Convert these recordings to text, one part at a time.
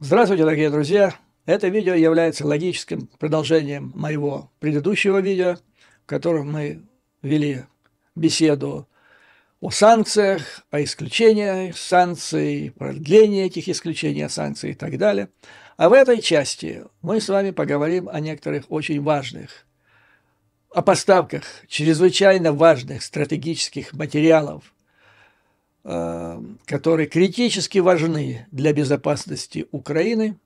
Здравствуйте, дорогие друзья! Это видео является логическим продолжением моего предыдущего видео, в котором мы вели беседу о санкциях, о исключениях санкций, продлении этих исключений санкций и так далее. А в этой части мы с вами поговорим о некоторых очень важных, о поставках чрезвычайно важных стратегических материалов, которые критически важны для безопасности Украины.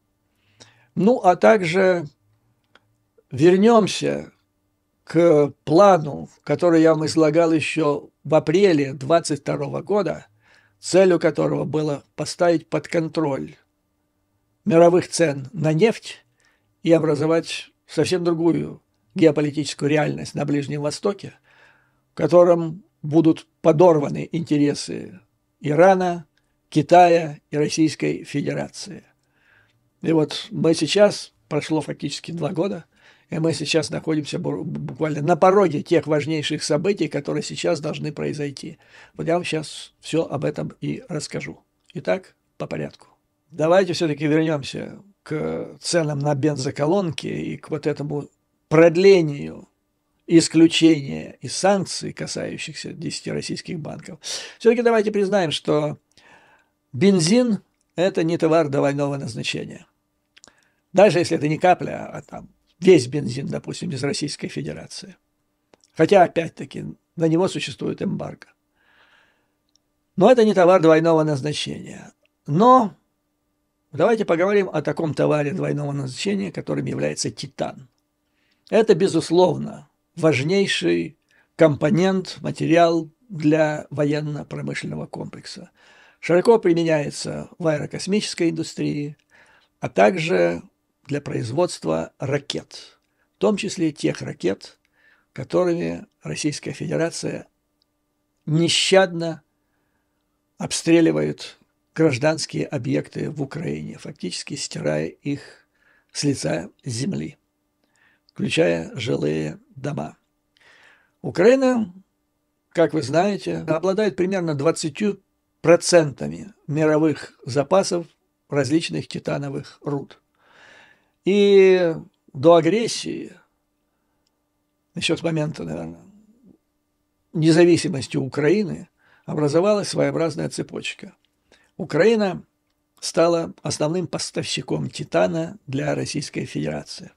Ну, а также вернемся к плану, который я вам излагал еще в апреле 2022 года, целью которого было поставить под контроль мировых цен на нефть и образовать совсем другую геополитическую реальность на Ближнем Востоке, в котором будут подорваны интересы Ирана, Китая и Российской Федерации. И вот мы сейчас, прошло фактически 2 года, и мы сейчас находимся буквально на пороге тех важнейших событий, которые сейчас должны произойти. Вот я вам сейчас все об этом и расскажу. Итак, по порядку. Давайте все-таки вернемся к ценам на бензоколонки и к вот этому продлению исключения из санкций, касающихся 10 российских банков. Все-таки давайте признаем, что бензин – это не товар двойного назначения. Даже если это не капля, а там весь бензин, допустим, из Российской Федерации. Хотя, опять-таки, на него существует эмбарго. Но это не товар двойного назначения. Но давайте поговорим о таком товаре двойного назначения, которым является титан. Это, безусловно, важнейший компонент, материал для военно-промышленного комплекса. Широко применяется в аэрокосмической индустрии, а также для производства ракет, в том числе тех ракет, которыми Российская Федерация нещадно обстреливает гражданские объекты в Украине, фактически стирая их с лица земли, включая жилые дома. Украина, как вы знаете, обладает примерно 20% мировых запасов различных титановых руд. И до агрессии, еще с момента, наверное, независимости Украины, образовалась своеобразная цепочка. Украина стала основным поставщиком титана для Российской Федерации.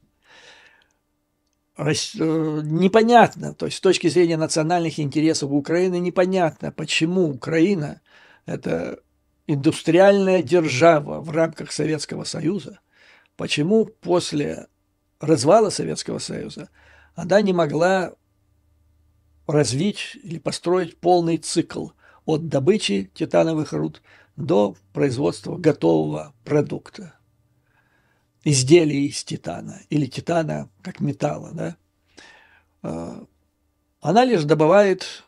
Непонятно, то есть с точки зрения национальных интересов Украины, непонятно, почему Украина – это индустриальная держава в рамках Советского Союза, почему после развала Советского Союза она не могла развить или построить полный цикл от добычи титановых руд до производства готового продукта, изделий из титана или титана как металла. Да? Она лишь добывает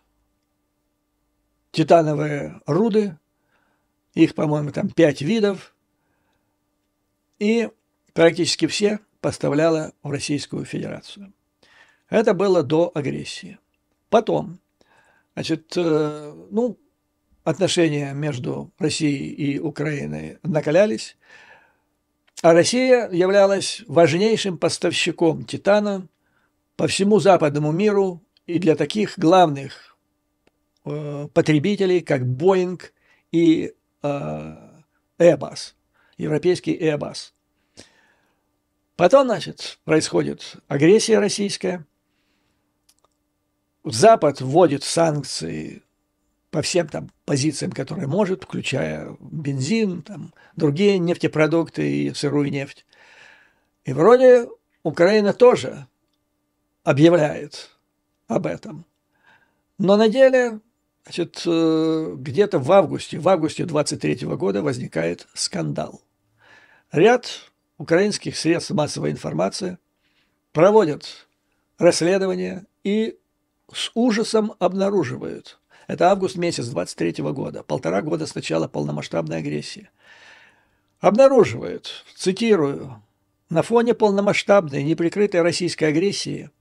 титановые руды, их, по-моему, там 5 видов, и практически все поставляла в Российскую Федерацию. Это было до агрессии. Потом, значит, отношения между Россией и Украиной накалялись, а Россия являлась важнейшим поставщиком титана по всему западному миру и для таких главных потребителей, как Boeing и Airbus, европейский Airbus. Потом, значит, происходит агрессия российская. Запад вводит санкции по всем там позициям, которые может, включая бензин, там, другие нефтепродукты и сырую нефть. И вроде Украина тоже объявляет об этом. Но на деле, значит, где-то в августе 23 года возникает скандал. Ряд украинских средств массовой информации проводят расследование и с ужасом обнаруживают. Это август месяц 23 года, 1,5 года с начала полномасштабной агрессии. Обнаруживают, цитирую, на фоне полномасштабной неприкрытой российской агрессии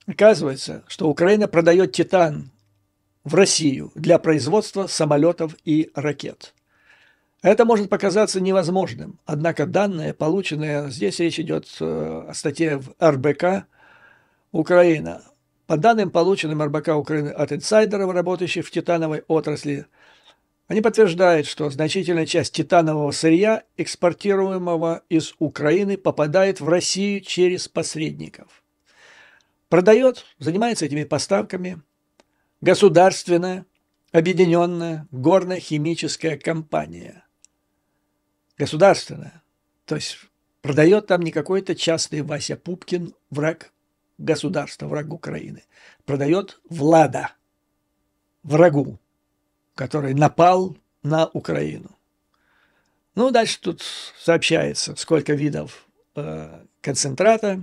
оказывается, что Украина продает титан в Россию для производства самолетов и ракет. Это может показаться невозможным, однако данные, полученные, здесь речь идет о статье в РБК Украина. По данным, полученным РБК Украины от инсайдеров, работающих в титановой отрасли, они подтверждают, что значительная часть титанового сырья, экспортируемого из Украины, попадает в Россию через посредников. Занимается этими поставками государственная объединенная горно-химическая компания. Государственная. То есть продает там не какой-то частный Вася Пупкин, враг государства, враг Украины. Продает Влада, врагу, который напал на Украину. Ну, дальше тут сообщается, сколько видов концентрата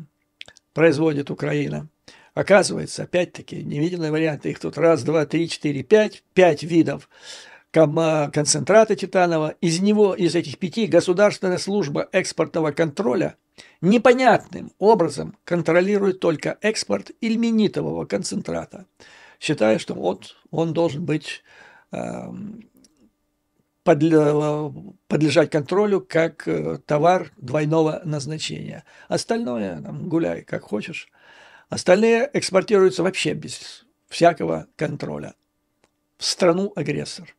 производит Украина. Оказывается, опять-таки, невидимые варианты, их тут раз, два, три, четыре, пять видов концентрата титанового. Из этих 5 Государственная служба экспортного контроля непонятным образом контролирует только экспорт ильменитового концентрата, считая, что он должен быть подлежать контролю как товар двойного назначения. Остальное гуляй как хочешь. Остальные экспортируются вообще без всякого контроля в страну-агрессор.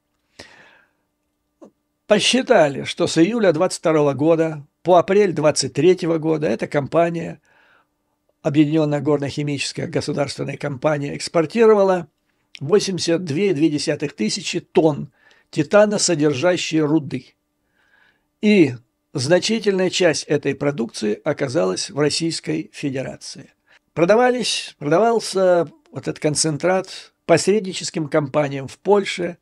Посчитали, что с июля 22 года по апрель 23 года эта компания, Объединенная горно-химическая государственная компания, экспортировала 82,2 тысячи тонн титаносодержащей руды. И значительная часть этой продукции оказалась в Российской Федерации. Продавался вот этот концентрат посредническим компаниям в Польше,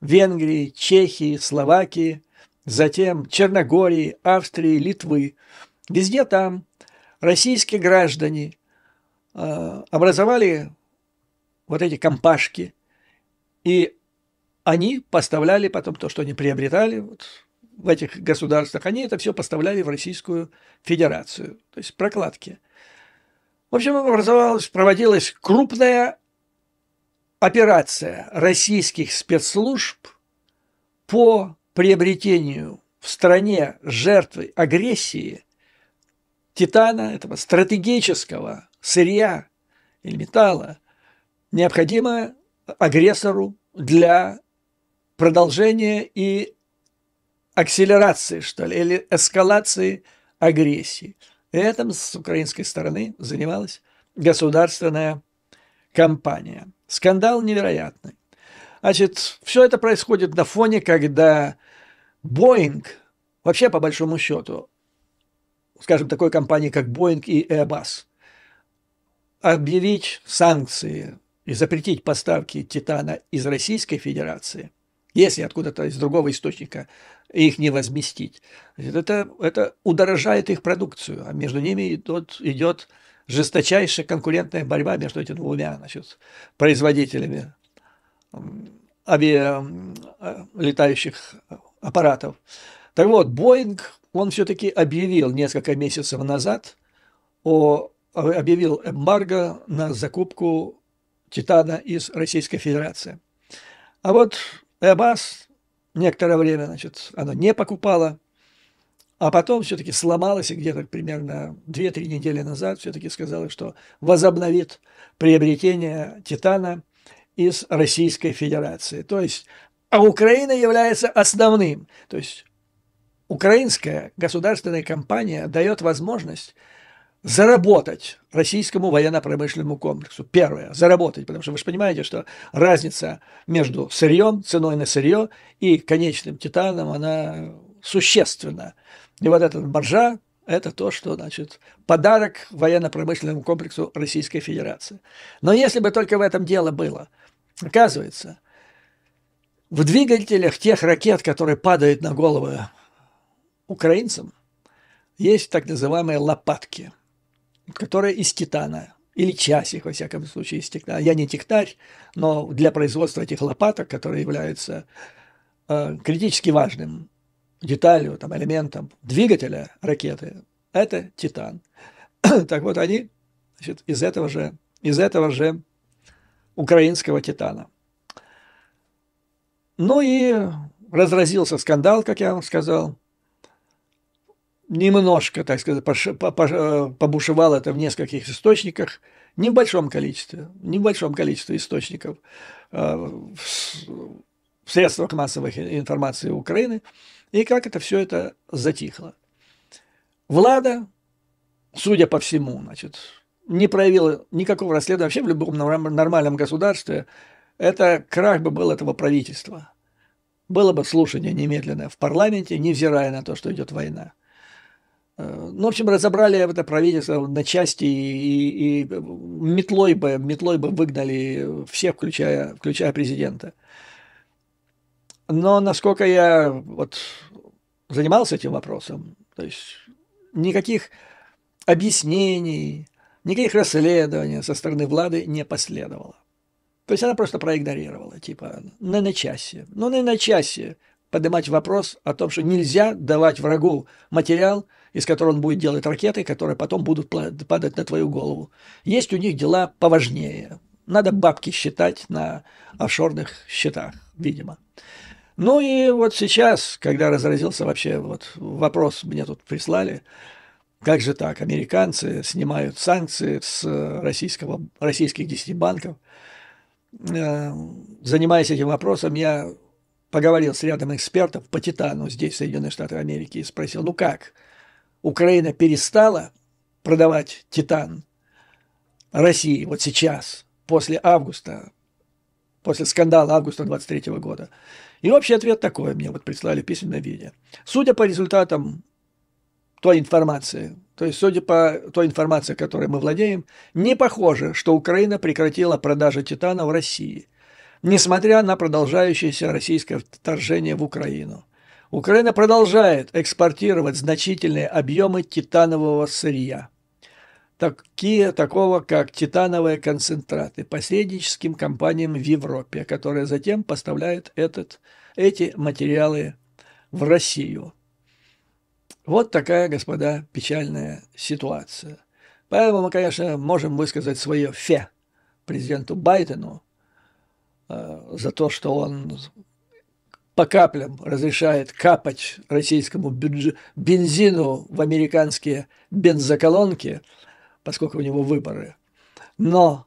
Венгрии, Чехии, Словакии, затем Черногории, Австрии, Литвы. Везде там российские граждане образовали вот эти компашки, и они поставляли потом то, что они приобретали в этих государствах, они это все поставляли в Российскую Федерацию, то есть прокладки. В общем, проводилась крупная операция российских спецслужб по приобретению в стране жертвы агрессии титана, этого стратегического сырья или металла, необходимого агрессору для продолжения и акселерации, что ли, или эскалации агрессии. Этим с украинской стороны занималась государственная компания. Скандал невероятный. Значит, все это происходит на фоне, когда Boeing, вообще по большому счету, скажем, такой компании, как Boeing и Airbus, объявить санкции и запретить поставки титана из Российской Федерации, если откуда-то из другого источника их не возместить, это удорожает их продукцию, а между ними идет жесточайшая конкурентная борьба между этими двумя производителями летающих аппаратов. Так вот, Boeing, он все-таки объявил несколько месяцев назад, объявил эмбарго на закупку титана из Российской Федерации. А вот Airbus некоторое время, оно не покупало, а потом все-таки сломалось, и где-то примерно 2-3 недели назад все-таки сказала, что возобновит приобретение титана из Российской Федерации. То есть, а Украина является основным. То есть, украинская государственная компания дает возможность заработать российскому военно-промышленному комплексу. Первое – заработать, потому что вы же понимаете, что разница между сырьем, ценой на сырье и конечным титаном, она существенна. И вот эта маржа – это то, что, подарок военно-промышленному комплексу Российской Федерации. Но если бы только в этом дело было, оказывается, в двигателях тех ракет, которые падают на головы украинцам, есть так называемые лопатки, которые из титана, или часть их, во всяком случае, из титана. Я не технарь, но для производства этих лопаток, которые являются критически важным деталью, элементом двигателя ракеты, это титан. Так вот, они из этого же украинского титана. Ну и разразился скандал, как я вам сказал. Немножко, так сказать, побушевало это в нескольких источниках, не в большом количестве источников в средствах массовой информации Украины, и как это все это затихло. Влада, судя по всему, значит, не проявила никакого расследования. Вообще в любом нормальном государстве это крах бы был этого правительства. Было бы слушание немедленное в парламенте, невзирая на то, что идет война. Ну, в общем, разобрали это правительство на части и метлой бы выгнали всех, включая президента. Но насколько я вот занимался этим вопросом, то есть никаких объяснений, никаких расследований со стороны влады не последовало. То есть она просто проигнорировала, типа, на начасе. Ну, на начасе поднимать вопрос о том, что нельзя давать врагу материал, из которого он будет делать ракеты, которые потом будут падать на твою голову. Есть у них дела поважнее. Надо бабки считать на офшорных счетах, видимо. Ну и вот сейчас, когда разразился вообще вот вопрос, мне тут прислали, как же так, американцы снимают санкции с российских 10 банков. Занимаясь этим вопросом, я поговорил с рядом экспертов по титану здесь, в Соединенных Штатах Америки, и спросил, ну как, Украина перестала продавать титан России вот сейчас, после скандала августа 23 года? И общий ответ такой мне вот прислали в письменном виде. Судя по результатам той информации, то есть судя по той информации, которой мы владеем, не похоже, что Украина прекратила продажи титана в России, несмотря на продолжающееся российское вторжение в Украину. Украина продолжает экспортировать значительные объемы титанового сырья, такого как титановые концентраты, посредническим компаниям в Европе, которые затем поставляют эти материалы в Россию. Вот такая, господа, печальная ситуация. Поэтому мы, конечно, можем высказать свое фе президенту Байдену за то, что он по каплям разрешает капать российскому бензину в американские бензоколонки, поскольку у него выборы. Но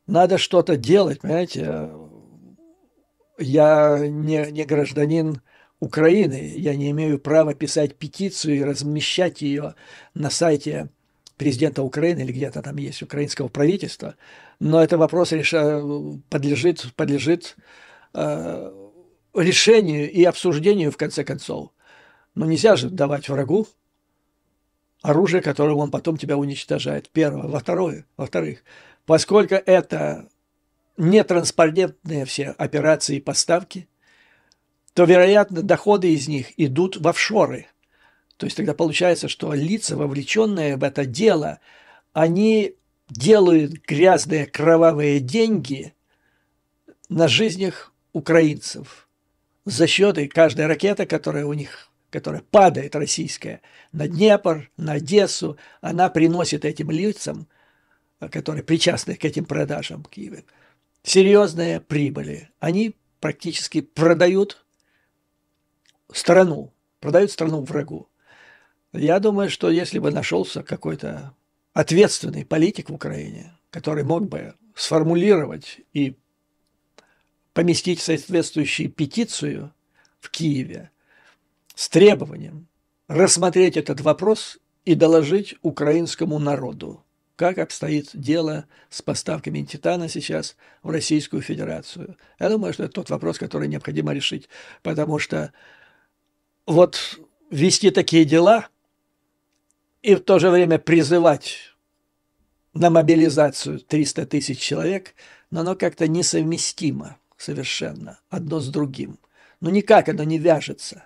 надо что-то делать, понимаете? Я не гражданин Украины, я не имею права писать петицию и размещать ее на сайте президента Украины или где-то там есть украинского правительства, но этот вопрос подлежит решению и обсуждению в конце концов. Но нельзя же давать врагу оружие, которым он потом тебя уничтожает. Первое. Во-вторых, поскольку это нетранспарентные все операции и поставки, то, вероятно, доходы из них идут в офшоры. То есть тогда получается, что лица, вовлеченные в это дело, они делают грязные кровавые деньги на жизнях украинцев за счет каждой ракеты, которая падает российская на Днепр, на Одессу, она приносит этим лицам, которые причастны к этим продажам в Киеве, серьезные прибыли. Они практически продают страну врагу. Я думаю, что если бы нашелся какой-то ответственный политик в Украине, который мог бы сформулировать и поместить соответствующую петицию в Киеве с требованием рассмотреть этот вопрос и доложить украинскому народу, как обстоит дело с поставками титана сейчас в Российскую Федерацию. Я думаю, что это тот вопрос, который необходимо решить, потому что вот вести такие дела и в то же время призывать на мобилизацию 300 тысяч человек, но оно как-то несовместимо совершенно одно с другим. Ну никак оно не вяжется.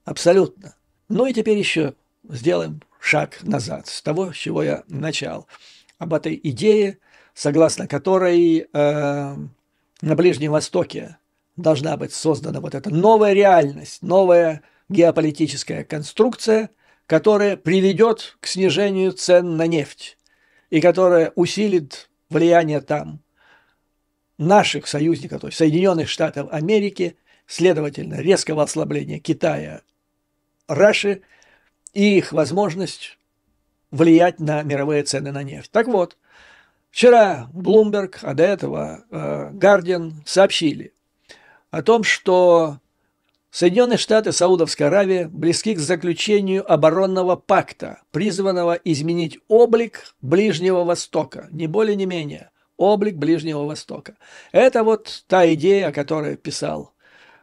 Абсолютно. Ну и теперь еще сделаем шаг назад с того, с чего я начал. Об этой идее, согласно которой на Ближнем Востоке должна быть создана вот эта новая реальность, новая геополитическая конструкция, которая приведет к снижению цен на нефть и которая усилит влияние там наших союзников, то есть Соединенных Штатов Америки следовательно, резкого ослабления Китая, Раши и их возможность влиять на мировые цены на нефть. Так вот, вчера Bloomberg, а до этого Guardian сообщили о том, что Соединенные Штаты и Саудовская Аравия близки к заключению оборонного пакта, призванного изменить облик Ближнего Востока, не более не менее, облик Ближнего Востока. Это вот та идея, о которой писал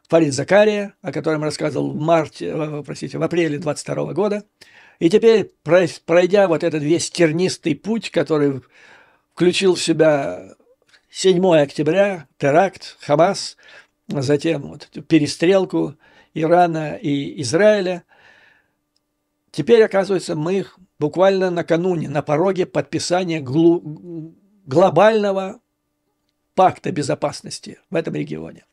Фарид Закария, о котором рассказывал в апреле 22 года. И теперь, пройдя вот этот весь тернистый путь, который включил в себя 7 октября, теракт, Хамас, затем вот эту перестрелку Ирана и Израиля, теперь, оказывается, мы буквально накануне, на пороге подписания глобального пакта безопасности в этом регионе.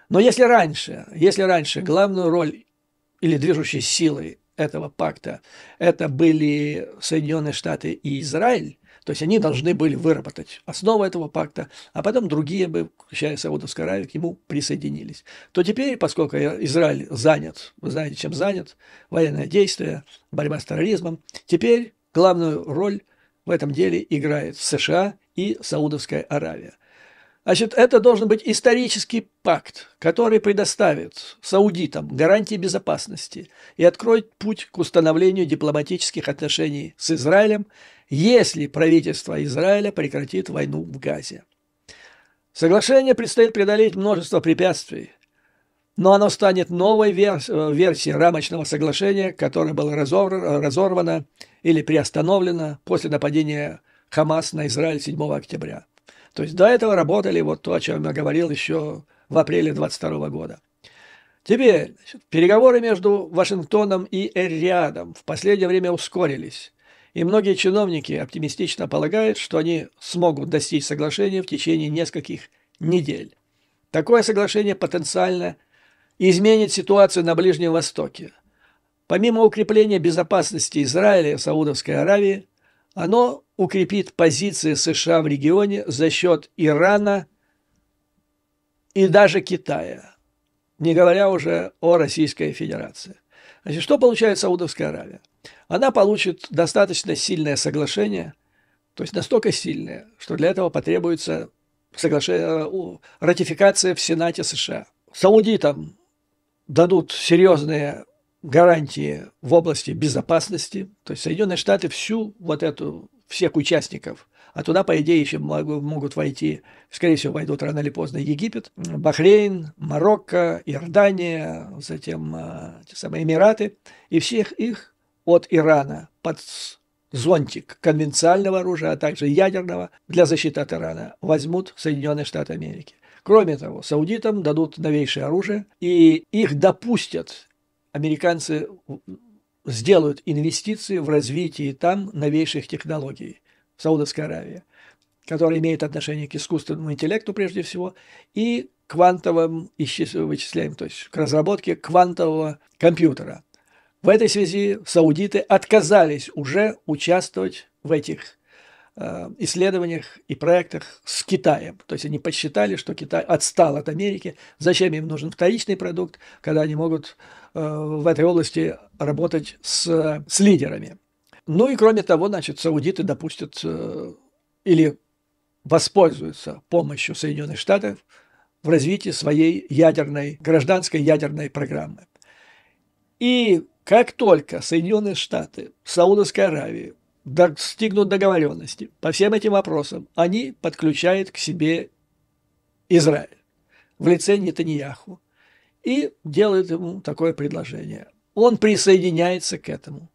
Но если раньше главную роль или движущей силой этого пакта это были Соединенные Штаты и Израиль, то есть они должны были выработать основу этого пакта, а потом другие бы, включая Саудовскую Аравию, к нему присоединились. То теперь, поскольку Израиль занят, вы знаете, чем занят, военное действие, борьба с терроризмом, теперь главную роль в этом деле играет США и Саудовская Аравия. Значит, это должен быть исторический пакт, который предоставит саудитам гарантии безопасности и откроет путь к установлению дипломатических отношений с Израилем, если правительство Израиля прекратит войну в Газе. Соглашение предстоит преодолеть множество препятствий, но оно станет новой версией рамочного соглашения, которое было разорвано или приостановлено после нападения Хамас на Израиль 7 октября. То есть до этого работали вот то, о чем я говорил еще в апреле 22 года. Теперь переговоры между Вашингтоном и Эр-Рiyadом в последнее время ускорились, и многие чиновники оптимистично полагают, что они смогут достичь соглашения в течение нескольких недель. Такое соглашение потенциально изменит ситуацию на Ближнем Востоке. Помимо укрепления безопасности Израиля и Саудовской Аравии, оно укрепит позиции США в регионе за счет Ирана и даже Китая, не говоря уже о Российской Федерации. Значит, что получает Саудовская Аравия? Она получит достаточно сильное соглашение, то есть настолько сильное, что для этого потребуется ратификация в Сенате США. Саудитам дадут серьезные гарантии в области безопасности, то есть Соединенные Штаты всех участников, а туда, по идее, еще могут войти, скорее всего, войдут рано или поздно Египет, Бахрейн, Марокко, Иордания, затем те самые Эмираты, и всех их от Ирана под зонтик конвенционального оружия, а также ядерного для защиты от Ирана возьмут Соединенные Штаты Америки. Кроме того, саудитам дадут новейшее оружие, и их допустят. Американцы сделают инвестиции в развитие там новейших технологий в Саудовской Аравии, которые имеют отношение к искусственному интеллекту прежде всего и квантовым вычислениям, то есть к разработке квантового компьютера. В этой связи саудиты отказались уже участвовать в этих исследованиях и проектах с Китаем. То есть они посчитали, что Китай отстал от Америки. Зачем им нужен вторичный продукт, когда они могут в этой области работать с лидерами. Ну и кроме того, значит, саудиты допустят или воспользуются помощью Соединенных Штатов в развитии своей гражданской ядерной программы. И как только Соединенные Штаты, Саудовская Аравия достигнут договоренности по всем этим вопросам, они подключают к себе Израиль в лице Нетаньяху и делают ему такое предложение. Он присоединяется к этому.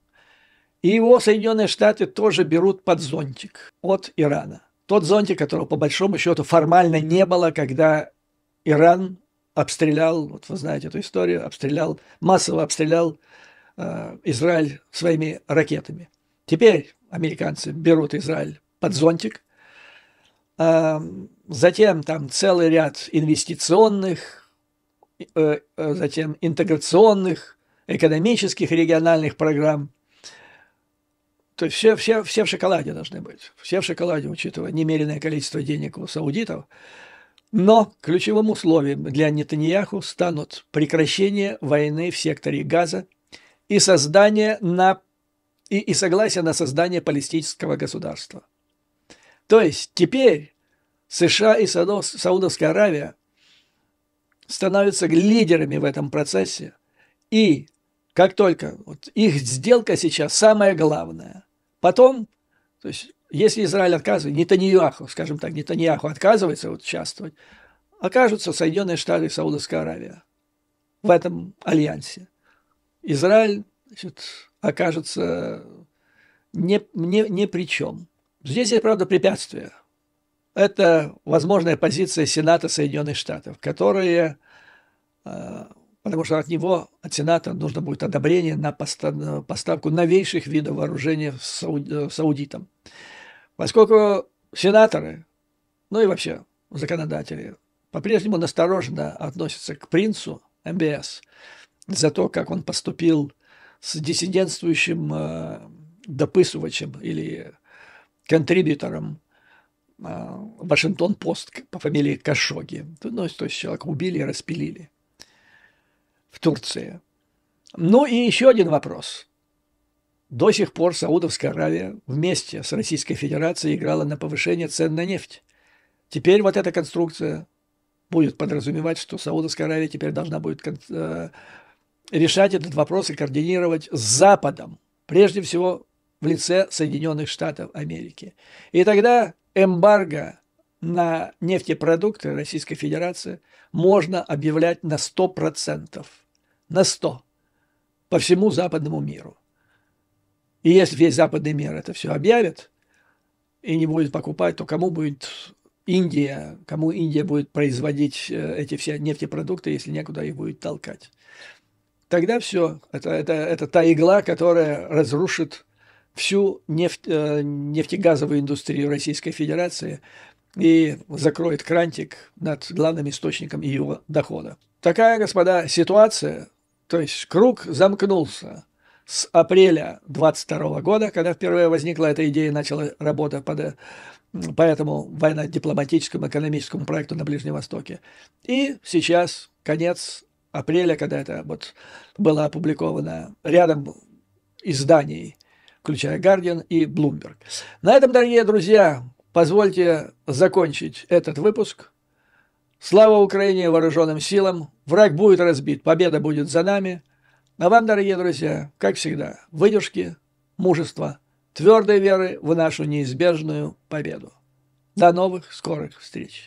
И его Соединенные Штаты тоже берут под зонтик от Ирана. Тот зонтик, которого по большому счету формально не было, когда Иран обстрелял, вот вы знаете эту историю, массово обстрелял Израиль своими ракетами. Теперь американцы берут Израиль под зонтик, затем там целый ряд инвестиционных, затем интеграционных, экономических, региональных программ. То есть все в шоколаде должны быть. Все в шоколаде, учитывая немеренное количество денег у саудитов. Но ключевым условием для Нетаньяху станут прекращение войны в секторе Газа и согласие на создание палестинского государства. То есть теперь США и Саудовская Аравия становятся лидерами в этом процессе, и как только их сделка сейчас самое главное, потом, то есть если Израиль отказывает, Нетаньяху отказывается участвовать, окажутся Соединенные Штаты и Саудовская Аравия в этом альянсе. Израиль, значит, окажется ни при чем. Здесь есть, правда, препятствие. Это возможная позиция Сената Соединенных Штатов, которые, потому что от Сената нужно будет одобрение на поставку новейших видов вооружения саудитам. Поскольку сенаторы, ну и вообще законодатели, по-прежнему настороженно относятся к принцу МБС за то, как он поступил с диссидентствующим дописывачем или контрибьютором Вашингтон-Пост по фамилии Кашоги. Ну, то есть человека убили и распилили в Турции. Ну и еще один вопрос. До сих пор Саудовская Аравия вместе с Российской Федерацией играла на повышение цен на нефть. Теперь вот эта конструкция будет подразумевать, что Саудовская Аравия теперь должна будет решать этот вопрос и координировать с Западом, прежде всего в лице Соединенных Штатов Америки. И тогда эмбарго на нефтепродукты Российской Федерации можно объявлять на 100%. На 100%. По всему западному миру. И если весь западный мир это все объявит и не будет покупать, то кому Индия будет производить эти все нефтепродукты, если некуда их будет толкать? Тогда все. Это та игла, которая разрушит всю нефтегазовую индустрию Российской Федерации и закроет крантик над главным источником ее дохода. Такая, господа, ситуация, то есть круг замкнулся с апреля 22 года, когда впервые возникла эта идея, начала работа по этому военно-дипломатическому экономическому проекту на Ближнем Востоке. И сейчас конец апреля, когда это было опубликовано рядом изданий, включая Guardian и Bloomberg. На этом, дорогие друзья, позвольте закончить этот выпуск. Слава Украине, вооруженным силам! Враг будет разбит, победа будет за нами. А вам, дорогие друзья, как всегда, выдержки, мужества, твердой веры в нашу неизбежную победу. До новых скорых встреч!